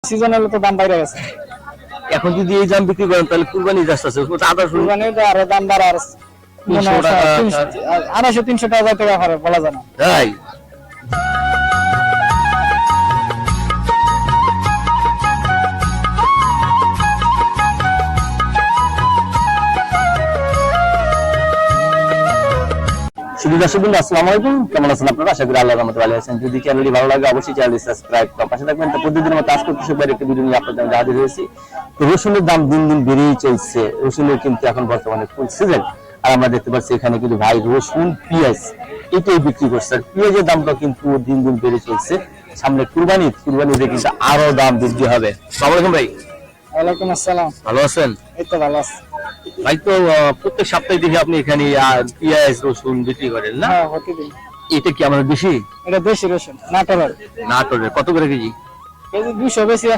Season হলে তো দাম বাইরে গেছে। এখন যদি এই দাম বিক্রি করেন তাহলে কুরবানি যাচ্ছে আদা রসুন কুরবানির তো আরো দাম বাড়ার 300 টাকা 250-300 টাকা থেকে ফারাক বলা যায় না। তাই আসসালামু আলাইকুম, কেমন আছেন আপনারা? আশা করি আল্লাহর রহমতে ভালো আছেন। যদি চ্যানেলটি ভালো লাগে অবশ্যই চ্যানেলটি সাবস্ক্রাইব করে পাশে থাকবেন। তো প্রতিদিনের মতো আজকে কৃষকবাড়ির একটা ভিডিও নিয়ে আপনাদের সামনে হাজির হয়েছি। তো রসুনের দাম দিন দিন বেড়েই চলছে। রসুনের কিন্তু এখন বর্তমানে ফুল সিজন, আর আমরা দেখতে পাচ্ছি এখানে কিন্তু ভাই রসুন পেঁয়াজ এটাই বিক্রি করছে। আর পেঁয়াজের দামটা কিন্তু দিন দিন বেড়ে চলছে। সামনে কুরবানিতে কিন্তু আরো দাম বৃদ্ধি হবে। আসসালামু আলাইকুম ভাই। ওয়ালাইকুম আসসালাম। ভালো আছেন? এই তো ভালো আছি ভাই। তো প্রত্যেক সপ্তাহে দেখি আপনি এখানে পেঁয়াজ রসুন বিক্রি করেন না? হ্যাঁ, প্রতিদিন। এটা কি আমাদের বেশি? এটা দেশি রসুন, নাটোরের। নাটোরের কত করে কেজি? কেজি 200 বেশি